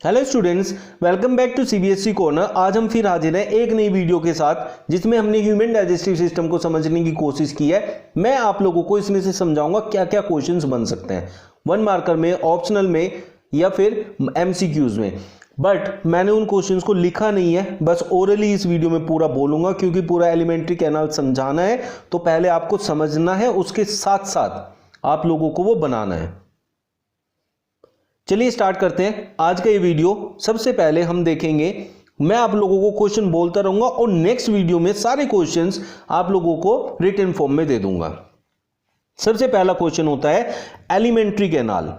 Hello students, welcome back to CBSE corner. आज हम फिर हाजिर हैं एक नई वीडियो के साथ जिसमें हमने ह्यूमन डाइजेस्टिव सिस्टम को समझने की कोशिश की है। मैं आप लोगों को इसमें से समझाऊंगा क्या क्या क्वेश्चंस बन सकते हैं 1 मार्कर में, ऑप्शनल में या फिर एमसीक्यूज में। बट मैंने उन क्वेश्चंस को लिखा नहीं है, बस ओरली इस वीडियो में पूरा बोलूंगा क्योंकि पूरा एलिमेंट्री कैनाल समझाना है तो पहले आपको समझना है, उसके साथ साथ आप लोगों को वो बनाना है। चलिए स्टार्ट करते हैं आज का ये वीडियो। सबसे पहले हम देखेंगे, मैं आप लोगों को क्वेश्चन बोलता रहूंगा और नेक्स्ट वीडियो में सारे क्वेश्चंस आप लोगों को रिटन फॉर्म में दे दूंगा। सबसे पहला क्वेश्चन होता है alimentary canal.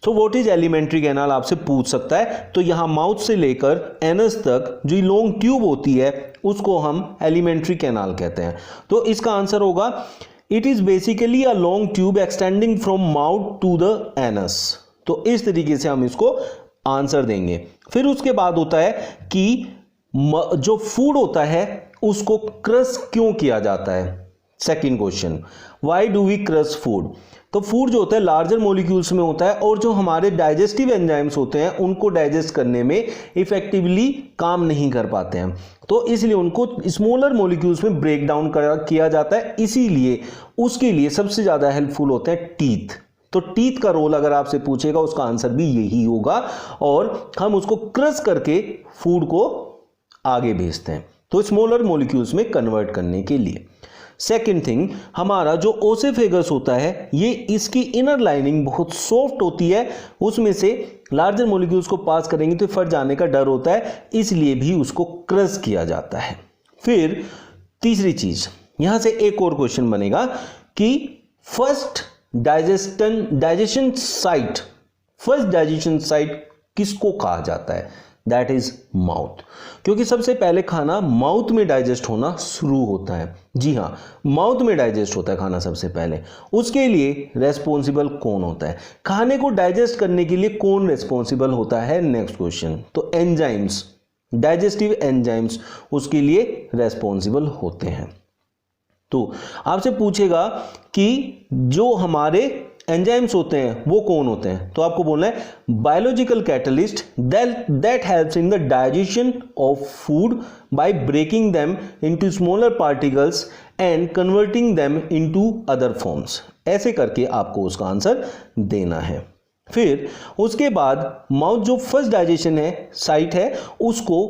So what is alimentary canal आपसे पूछ सकता है। तो यहां माउथ से लेकर एनस तक जो लॉन्ग ट्यूब होती है उसको हम एलिमेंट्री कैनाल कहते हैं। तो इसका आंसर होगा it is basically a long tube extending from mouth to the anus. तो इस तरीके से हम इसको आंसर देंगे। फिर उसके बाद होता है कि जो फूड होता है उसको क्रश क्यों किया जाता है। Second question, why do we crush food. तो फूड जो होता है लार्जर मॉलिक्यूल्स में होता है और जो हमारे डाइजेस्टिव एंजाइम्स होते हैं उनको डाइजेस्ट करने में इफेक्टिवली काम नहीं कर पाते हैं, तो इसलिए उनको स्मॉलर मॉलिक्यूल्स में ब्रेक डाउन किया जाता है। इसीलिए उसके लिए सबसे ज्यादा हेल्पफुल होते हैं टीथ। तो टीथ का रोल अगर आपसे पूछेगा उसका आंसर भी यही होगा और हम उसको क्रश करके फूड को आगे भेजते हैं, तो स्मॉलर मॉलिक्यूल्स में कन्वर्ट करने के लिए। सेकंड थिंग, हमारा जो ओसेफेगस होता है ये इसकी इनर लाइनिंग बहुत सॉफ्ट होती है, उसमें से लार्जर मॉलिक्यूल्स को पास करेंगे तो फट जाने का डर होता है, इसलिए भी उसको क्रश किया जाता है। फिर तीसरी चीज, यहां से एक और क्वेश्चन बनेगा कि फर्स्ट डाइजेशन साइट किसको कहा जाता है। दैट इज माउथ, क्योंकि सबसे पहले खाना माउथ में डाइजेस्ट होना शुरू होता है। जी हां, माउथ में डाइजेस्ट होता है खाना सबसे पहले। उसके लिए रेस्पॉन्सिबल कौन होता है, खाने को डाइजेस्ट करने के लिए कौन रेस्पॉन्सिबल होता है। नेक्स्ट क्वेश्चन, तो एंजाइम्स, डाइजेस्टिव एंजाइम्स उसके लिए रेस्पॉन्सिबल होते हैं। तो आपसे पूछेगा कि जो हमारे एंजाइम्स होते हैं वो कौन होते हैं, तो आपको बोलना है biological catalyst that helps in the digestion of food by breaking them into smaller particles and converting them into other forms. ऐसे करके आपको उसका आंसर देना है। फिर उसके बाद माउथ जो फर्स्ट डाइजेशन है साइट है उसको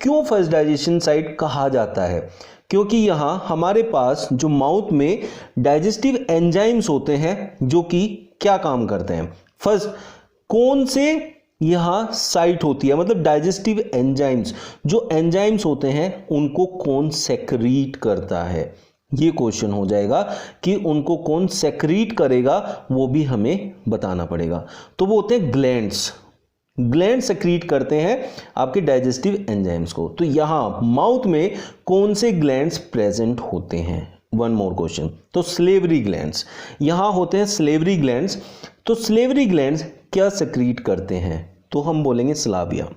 क्यों फर्स्ट डाइजेशन साइट कहा जाता है, क्योंकि यहां हमारे पास जो माउथ में डाइजेस्टिव एंजाइम्स होते हैं जो कि क्या काम करते हैं। फर्स्ट कौन से यहां साइट होती है, मतलब डाइजेस्टिव एंजाइम्स, जो एंजाइम्स होते हैं उनको कौन सेक्रीट करता है। ये क्वेश्चन हो जाएगा कि उनको कौन सेक्रीट करेगा, वो भी हमें बताना पड़ेगा। तो वो होते हैं ग्लैंड सेक्रीट करते हैं आपके डाइजेस्टिव एंजाइम्स को। तो यहां माउथ में कौन से ग्लैंड्स प्रेजेंट होते हैं। वन मोर क्वेश्चन, तो स्लेवरी ग्लैंड्स यहां होते हैं। स्लेवरी ग्लैंड्स, तो स्लेवरी ग्लैंड्स क्या सेक्रीट करते हैं, तो हम बोलेंगे स्लाविया।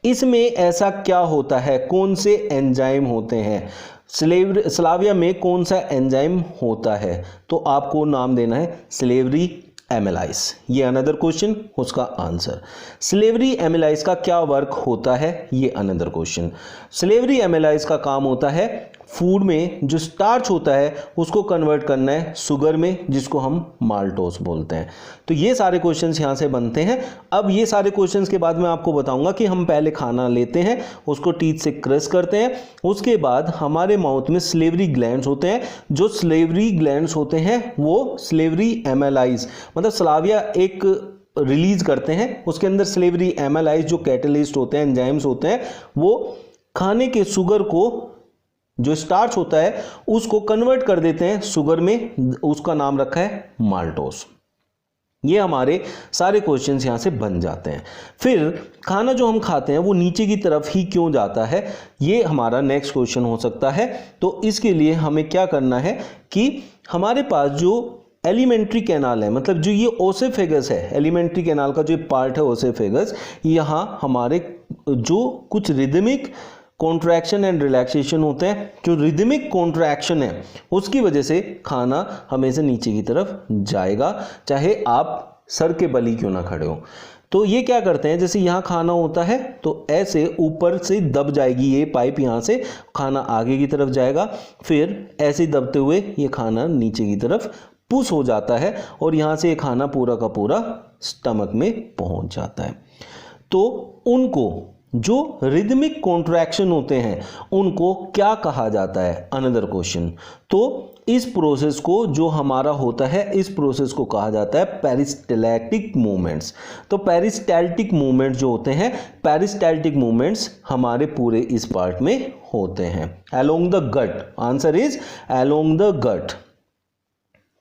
इसमें ऐसा क्या होता है, कौन से एंजाइम होते हैं स्लाविया में, कौन सा एंजाइम होता है, तो आपको नाम देना है स्लेवरी एमिलाइज। ये अनदर क्वेश्चन, उसका आंसर स्लेवरी एमिलाइज का क्या वर्क होता है, ये अनदर क्वेश्चन। स्लेवरी एमिलाइज का काम होता है फूड में जो स्टार्च होता है उसको कन्वर्ट करना है शुगर में, जिसको हम माल्टोस बोलते हैं। तो ये सारे क्वेश्चंस यहां से बनते हैं। अब ये सारे क्वेश्चंस के बाद मैं आपको बताऊंगा कि हम पहले खाना लेते हैं, उसको टीथ से क्रश करते हैं, उसके बाद हमारे माउथ में स्लेवरी ग्लैंड्स होते हैं। जो स्लेवरी ग्लैंड्स होते हैं वो स्लेवरी एमिलाइज, मतलब स्लाविया एक रिलीज करते हैं, उसके अंदर स्लेवरी एमिलाइज जो कैटलिस्ट होते हैं, एंजाइम्स होते हैं, वो खाने के शुगर को जो स्टार्च होता है उसको कन्वर्ट कर देते हैं शुगर में, उसका नाम रखा है माल्टोस। ये हमारे सारे क्वेश्चंस यहां से बन जाते हैं। फिर खाना जो हम खाते हैं वो नीचे की तरफ ही क्यों जाता है, ये हमारा नेक्स्ट क्वेश्चन हो सकता है। तो इसके लिए हमें क्या करना है कि हमारे पास जो एलिमेंट्री कैनाल है, मतलब जो ये ओसेफेगस है, एलिमेंट्री कैनाल का जो पार्ट है ओसेफेगस, यहां हमारे जो कुछ रिदमिक कॉन्ट्रैक्शन एंड रिलैक्सेशन होते हैं। जो रिदमिक कॉन्ट्रैक्शन है उसकी वजह से खाना हमेशा नीचे की तरफ जाएगा, चाहे आप सर के बल ही क्यों ना खड़े हो। तो ये क्या करते हैं, जैसे यहाँ खाना होता है तो ऐसे ऊपर से दब जाएगी ये पाइप, यहाँ से खाना आगे की तरफ जाएगा, फिर ऐसे दबते हुए ये खाना नीचे की तरफ पुश हो जाता है और यहाँ से ये खाना पूरा का पूरा स्टमक में पहुँच जाता है। तो उनको जो रिदमिक कॉन्ट्रैक्शन होते हैं उनको क्या कहा जाता है, अनदर क्वेश्चन। तो इस प्रोसेस को जो हमारा होता है, इस प्रोसेस को कहा जाता है पेरिस्टैल्टिक मूवमेंट्स। तो पेरिस्टैल्टिक मूवमेंट्स जो होते हैं, पेरिस्टैल्टिक मूवमेंट्स हमारे पूरे इस पार्ट में होते हैं along the gut. Answer is along the gut.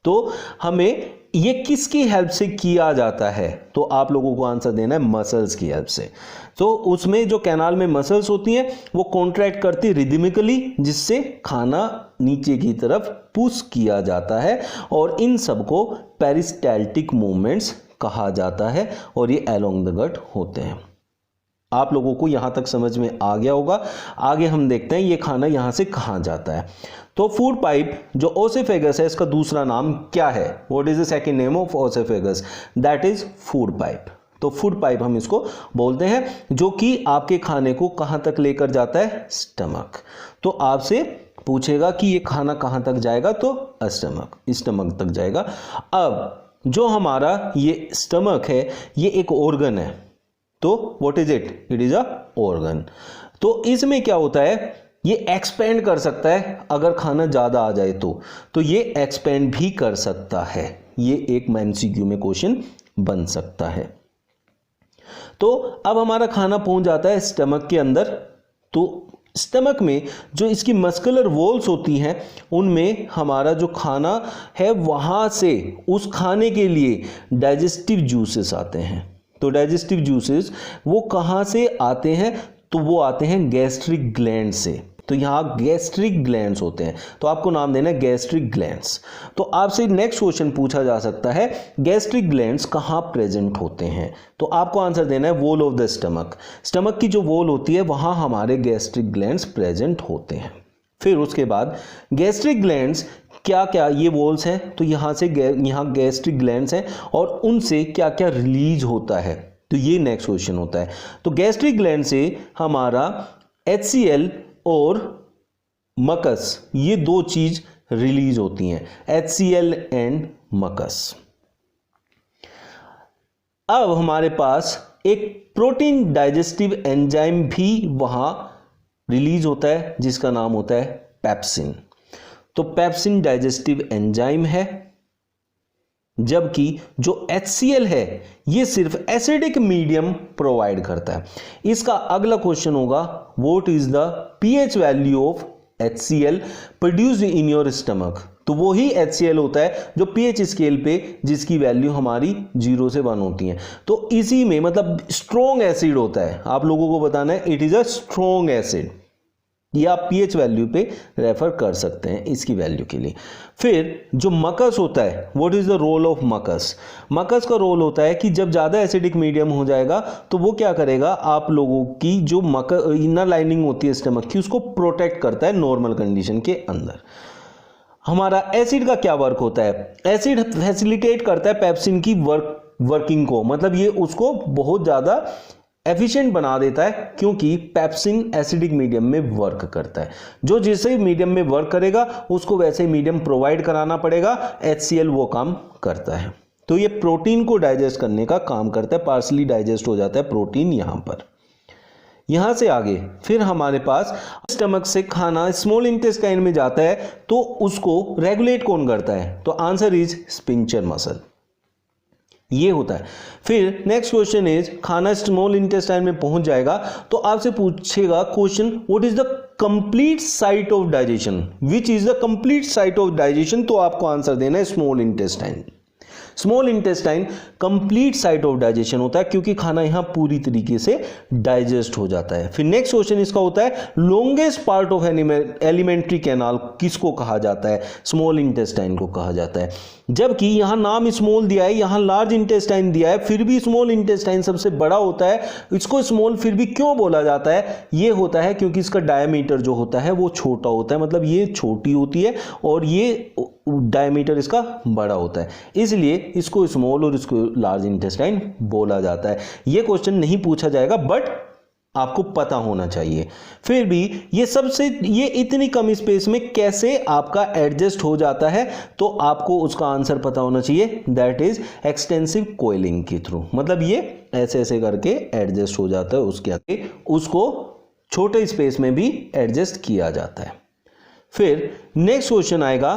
तो हमें ये किसकी हेल्प से किया जाता है, तो आप लोगों को आंसर देना है मसल्स की हेल्प से। तो उसमें जो कैनाल में मसल्स होती हैं वो कॉन्ट्रैक्ट करती रिदमिकली, जिससे खाना नीचे की तरफ पुश किया जाता है और इन सबको पेरिस्टैल्टिक मूवमेंट्स कहा जाता है और ये अलोंग द गट होते हैं। आप लोगों को यहां तक समझ में आ गया होगा। आगे हम देखते हैं ये खाना यहां से कहां जाता है। तो फूड पाइप जो ओसेफेगस है, इसका दूसरा नाम क्या है, what is the second name of oesophagus, that is food pipe. तो फूड पाइप हम इसको बोलते हैं, जो कि आपके खाने को कहां तक लेकर जाता है, स्टमक। तो आपसे पूछेगा कि ये खाना कहां तक जाएगा, तो स्टमक तक जाएगा। अब जो हमारा ये स्टमक है ये एक ऑर्गन है, तो what is it, it is a organ. तो इसमें क्या होता है, ये एक्सपेंड कर सकता है अगर खाना ज्यादा आ जाए तो ये एक्सपेंड भी कर सकता है। ये एक एमसीक्यू में क्वेश्चन बन सकता है। तो अब हमारा खाना पहुंच जाता है स्टमक के अंदर। तो स्टमक में जो इसकी मस्कुलर वॉल्स होती हैं उनमें हमारा जो खाना है वहां से उस खाने के लिए डाइजेस्टिव जूसेस आते हैं। तो डाइजेस्टिव जूसेस वो कहां से आते हैं, तो वो आते हैं गैस्ट्रिक ग्लैंड से। तो यहां गैस्ट्रिक ग्लैंड्स होते हैं, तो आपको नाम देना है गैस्ट्रिक ग्लैंड्स। तो आपसे नेक्स्ट क्वेश्चन पूछा जा सकता है गैस्ट्रिक ग्लैंड्स कहां प्रेजेंट होते हैं, तो आपको आंसर देना है wall of the stomach. Stomach की जो वॉल होती है वहां हमारे गैस्ट्रिक ग्लैंड्स प्रेजेंट होते हैं। फिर उसके बाद गैस्ट्रिक ग्लैंड्स क्या क्या, ये वॉल्स हैं तो यहाँ से यहाँ गैस्ट्रिक ग्लैंड्स हैं और उनसे क्या क्या रिलीज होता है, तो ये नेक्स्ट क्वेश्चन होता है। तो गैस्ट्रिक ग्लैंड से हमारा HCl और मकस, ये दो चीज रिलीज होती हैं, HCl एंड मकस। अब हमारे पास एक प्रोटीन डाइजेस्टिव एंजाइम भी वहां रिलीज होता है जिसका नाम होता है पेप्सिन। तो पेप्सिन डाइजेस्टिव एंजाइम है, जबकि जो HCl है ये सिर्फ एसिडिक मीडियम प्रोवाइड करता है। इसका अगला क्वेश्चन होगा what is the pH value of HCl produced in your stomach. तो वो ही HCl होता है जो pH स्केल पे जिसकी वैल्यू हमारी 0 से 1 होती है। तो इसी में मतलब स्ट्रॉन्ग एसिड होता है, आप लोगों को बताना है it is a strong acid. ये आप pH वैल्यू पे रेफर कर सकते हैं इसकी वैल्यू के लिए। फिर जो मकस होता है, what is the role of mucus. Mucus का रोल होता है कि जब ज़्यादा एसिडिक मीडियम हो जाएगा तो वो क्या करेगा, आप लोगों की जो इनर लाइनिंग होती है स्टमक की उसको प्रोटेक्ट करता है नॉर्मल कंडीशन के अंदर। हमारा एसिड का क्या वर्क होता है, एसिड फैसिलिटेट करता है पेप्सिन की वर्किंग को, मतलब ये उसको बहुत ज़्यादा एफिशिएंट बना देता है, क्योंकि पेप्सिन एसिडिक मीडियम में वर्क करता है। जो जैसे मीडियम में वर्क करेगा उसको वैसे मीडियम प्रोवाइड कराना पड़ेगा, HCl वो काम करता है। तो ये प्रोटीन को डाइजेस्ट करने का काम करता है, पार्सली डाइजेस्ट हो जाता है प्रोटीन यहां पर। यहां से आगे फिर हमारे पास स्टमक से खाना स्मॉल इंटेस्टाइन में जाता है, तो उसको रेगुलेट कौन करता है, तो आंसर इज स्पिंचर मसल, ये होता है। फिर नेक्स्ट क्वेश्चन इज खाना स्मॉल इंटेस्टाइन में पहुंच जाएगा तो आपसे पूछेगा question what is the complete site of digestion, which is the complete site of digestion. तो आपको आंसर देना है small intestine. Small intestine complete site of digestion होता है क्योंकि खाना यहां पूरी तरीके से डाइजेस्ट हो जाता है। फिर नेक्स्ट क्वेश्चन इसका होता है longest part of alimentary canal किसको कहा जाता है, स्मॉल इंटेस्टाइन को कहा जाता है। जबकि यहां नाम स्मॉल दिया है, यहां लार्ज इंटेस्टाइन दिया है, फिर भी स्मॉल इंटेस्टाइन सबसे बड़ा होता है। इसको स्मॉल फिर भी क्यों बोला जाता है, ये होता है क्योंकि इसका डायमीटर जो होता है वो छोटा होता है, मतलब ये छोटी होती है और ये डायमीटर इसका बड़ा होता है, इसलिए इसको स्मॉल और इसको लार्ज इंटेस्टाइन बोला जाता है। ये क्वेश्चन नहीं पूछा जाएगा बट आपको पता होना चाहिए। फिर भी ये इतनी कम स्पेस में कैसे आपका एडजस्ट हो जाता है, तो आपको उसका आंसर पता होना चाहिए, दैट इज एक्सटेंसिव कोइलिंग के थ्रू। मतलब ये ऐसे ऐसे करके एडजस्ट हो जाता है, उसके आगे उसको छोटे स्पेस में भी एडजस्ट किया जाता है। फिर नेक्स्ट क्वेश्चन आएगा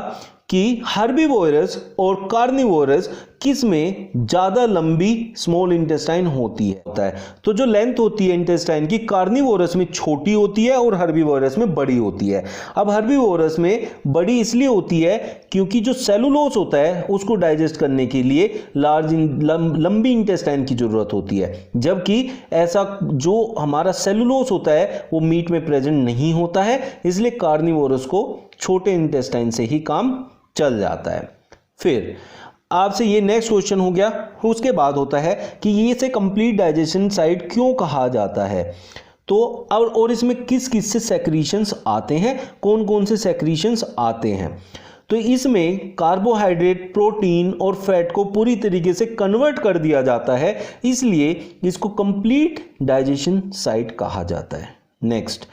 कि हर्बीवोरस और कार्निवोरस किस में ज्यादा लंबी स्मॉल इंटेस्टाइन होती है। तो जो लेंथ होती है इंटेस्टाइन की, कार्निवोरस में छोटी होती है और हर्बीवोरस में बड़ी होती है। अब हर्बीवोरस में बड़ी इसलिए होती है क्योंकि जो सेलुलोज होता है उसको डाइजेस्ट करने के लिए लंबी इंटेस्टाइन की जरूरत होती है, जबकि ऐसा जो हमारा सेलुलोज होता है वो मीट में प्रेजेंट नहीं होता है, इसलिए कार्निवोरस को छोटे इंटेस्टाइन से ही काम चल जाता है। फिर आपसे ये नेक्स्ट क्वेश्चन हो गया, उसके बाद होता है कि ये से कंप्लीट डाइजेशन साइट क्यों कहा जाता है। तो और इसमें किस किस से सेक्रीशंस आते हैं, कौन कौन से सेक्रीशंस आते हैं। तो इसमें कार्बोहाइड्रेट, प्रोटीन और फैट को पूरी तरीके से कन्वर्ट कर दिया जाता है, इसलिए इसको कंप्लीट डाइजेशन साइट कहा जाता है। नेक्स्ट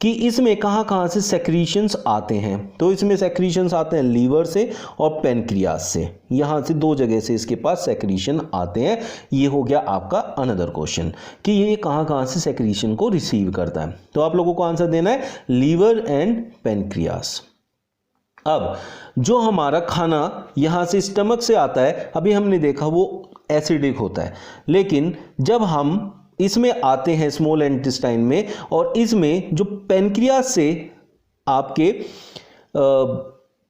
कि इसमें कहां कहां से सेक्रीशंस आते हैं। तो इसमें सेक्रीशंस आते हैं लीवर से और पेनक्रियास से, यहां से दो जगह से इसके पास सेक्रीशन आते हैं। ये हो गया आपका अनदर क्वेश्चन कि ये कहां कहां से सेक्रीशन को रिसीव करता है। तो आप लोगों को आंसर देना है लीवर एंड पेनक्रियास। अब जो हमारा खाना यहां से स्टमक से आता है, अभी हमने देखा वो एसिडिक होता है, लेकिन जब हम इसमें आते हैं स्मॉल इंटेस्टाइन में, और इसमें जो पेनक्रियास से आपके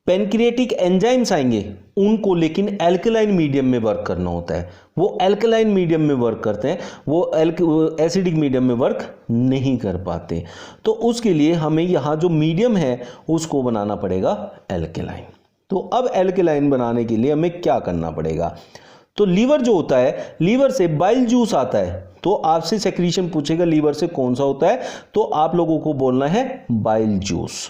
पेनक्रिएटिक एंजाइम्स आएंगे उनको लेकिन एल्कलाइन मीडियम में वर्क करना होता है। वो एल्कलाइन मीडियम में वर्क करते हैं, वो एसिडिक मीडियम में वर्क नहीं कर पाते। तो उसके लिए हमें यहाँ जो मीडियम है उसको बनाना पड़ेगा एल्कलाइन। तो अब एल्कलाइन बनाने के लिए हमें क्या करना पड़ेगा। तो लीवर जो होता है, लीवर से बाइल जूस आता है। तो आपसे सेक्रीशन पूछेगा लीवर से कौन सा होता है, तो आप लोगों को बोलना है बाइल जूस।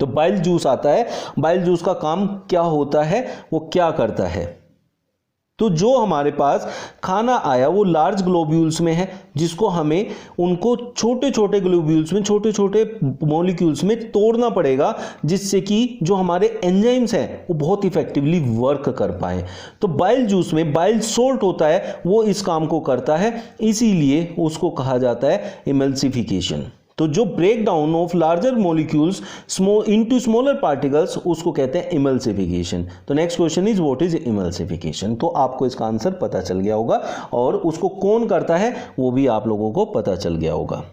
तो बाइल जूस आता है। बाइल जूस का काम क्या होता है, वो क्या करता है। तो जो हमारे पास खाना आया वो लार्ज ग्लोब्यूल्स में है, जिसको हमें उनको छोटे छोटे ग्लोब्यूल्स में, छोटे छोटे मॉलिक्यूल्स में तोड़ना पड़ेगा, जिससे कि जो हमारे एंजाइम्स हैं वो बहुत इफेक्टिवली वर्क कर पाए। तो बाइल जूस में बाइल सोल्ट होता है, वो इस काम को करता है, इसीलिए उसको कहा जाता है इमल्सिफिकेशन। तो जो break down of larger molecules into smaller particles, उसको कहते हैं इमल्सिफिकेशन। तो next question is what is emulsification. तो आपको इसका आंसर पता चल गया होगा, और उसको कौन करता है वो भी आप लोगों को पता चल गया होगा।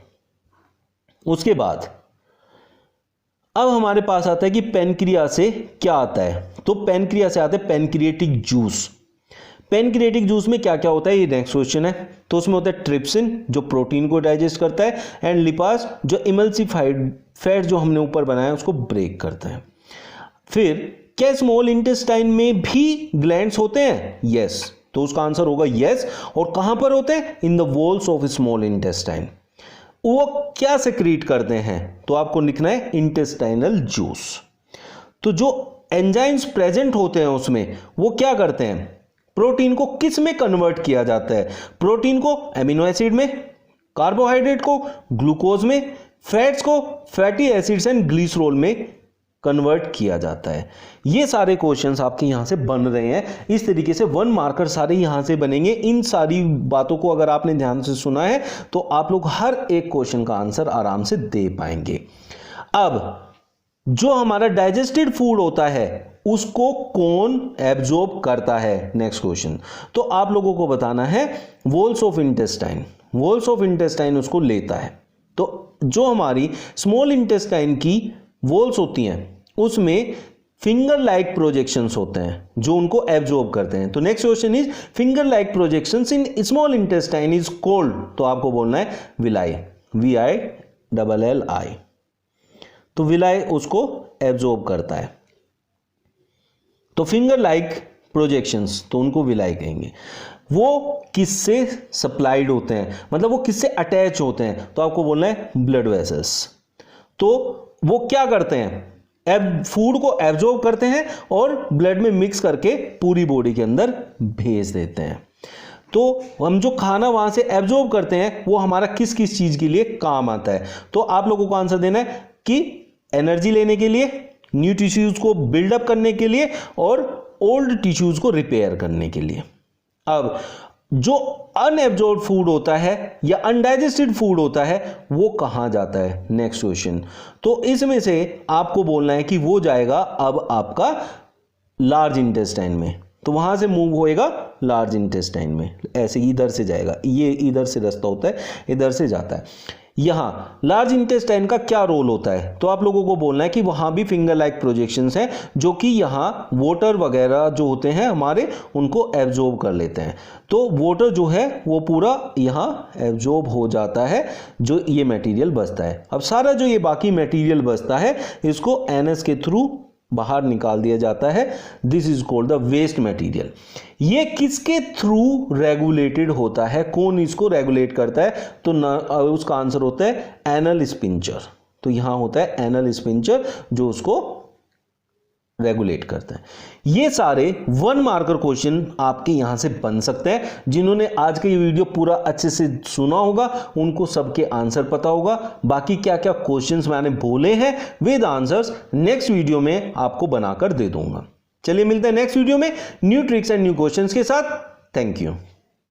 उसके बाद अब हमारे पास आता है कि पेनक्रिया से क्या आता है। तो पेनक्रिया से आता है पेनक्रिएटिक जूस। पेनक्रिएटिक जूस में क्या क्या होता है, ये नेक्स्ट क्वेश्चन है। तो उसमें होता है ट्रिप्सिन जो प्रोटीन को डाइजेस्ट करता है, एंड लिपास जो इमल्सिफाइड फैट जो हमने ऊपर बनाया उसको ब्रेक करता है। फिर क्या स्मॉल इंटेस्टाइन में भी ग्लैंड्स होते हैं, यस। तो उसका आंसर होगा यस। और कहां पर होते हैं, in the walls of small intestine. वो क्या सेक्रीट करते हैं, तो आपको लिखना है इंटेस्टाइनल जूस। तो जो एंजाइम्स प्रेजेंट होते हैं उसमें वो क्या करते हैं, प्रोटीन को किस में कन्वर्ट किया जाता है, प्रोटीन को एमिनो एसिड में, कार्बोहाइड्रेट को ग्लूकोज में, फैट्स को फैटी एसिड्स एंड ग्लिसरॉल में कन्वर्ट किया जाता है। ये सारे क्वेश्चंस आपके यहां से बन रहे हैं। इस तरीके से 1 मार्कर सारे यहां से बनेंगे। इन सारी बातों को अगर आपने ध्यान से सुना है तो आप लोग हर एक क्वेश्चन का आंसर आराम से दे पाएंगे। अब जो हमारा डाइजेस्टेड फूड होता है उसको कौन एब्जॉर्ब करता है, नेक्स्ट क्वेश्चन। तो आप लोगों को बताना है walls of intestine. Walls of intestine उसको लेता है। तो जो हमारी स्मॉल इंटेस्टाइन की वॉल्स होती हैं उसमें फिंगर लाइक प्रोजेक्शंस होते हैं जो उनको एब्जॉर्ब करते हैं। तो next question is finger like projections in small intestine is called. तो आपको बोलना है विलाई, VILLI। तो विलाई उसको एब्जॉर्ब करता है। तो फिंगर लाइक प्रोजेक्शंस, तो उनको विलाई कहेंगे। वो किससे सप्लाइड होते हैं, मतलब वो किससे अटैच होते हैं, तो आपको बोलना है ब्लड वेसल्स। तो वो क्या करते हैं, फूड को एब्जॉर्ब करते हैं और ब्लड में मिक्स करके पूरी बॉडी के अंदर भेज देते हैं। तो हम जो खाना वहां से एब्जॉर्ब करते हैं वो हमारा किस किस चीज के लिए काम आता है, तो आप लोगों को आंसर देना है कि एनर्जी लेने के लिए, न्यू टिश्यूज को बिल्डअप करने के लिए और ओल्ड टिश्यूज को रिपेयर करने के लिए। अब जो अनएब्जॉर्ब फूड होता है या अनडाइजेस्टेड फूड होता है वो कहां जाता है, नेक्स्ट क्वेश्चन। तो इसमें से आपको बोलना है कि वो जाएगा अब आपका लार्ज इंटेस्टाइन में, तो वहां से मूव होएगा लार्ज इंटेस्टाइन में, ऐसे इधर से जाएगा, ये इधर से रास्ता होता है, इधर से जाता है। यहां लार्ज इंटेस्टाइन का क्या रोल होता है, तो आप लोगों को बोलना है कि वहां भी फिंगर लाइक प्रोजेक्शंस हैं जो कि यहां वाटर वगैरह जो होते हैं हमारे उनको एब्जॉर्ब कर लेते हैं। तो वाटर जो है वो पूरा यहां एब्जॉर्ब हो जाता है, जो ये मटेरियल बचता है। अब सारा जो ये बाकी मटेरियल बचता है इसको एनएस के थ्रू बाहर निकाल दिया जाता है। This is called the waste material. ये किसके थ्रू रेगुलेटेड होता है, कौन इसको रेगुलेट करता है, तो उसका आंसर होता है एनल स्पिंचर। तो यहां होता है एनल स्पिंचर जो उसको रेगुलेट करता है। ये सारे 1 मार्कर क्वेश्चन आपके यहां से बन सकते हैं। जिन्होंने आज का ये वीडियो पूरा अच्छे से सुना होगा उनको सबके आंसर पता होगा। बाकी क्या क्या क्वेश्चंस मैंने बोले हैं विद आंसर्स नेक्स्ट वीडियो में आपको बनाकर दे दूंगा। चलिए मिलते हैं नेक्स्ट वीडियो में new tricks and new questions के साथ। Thank you.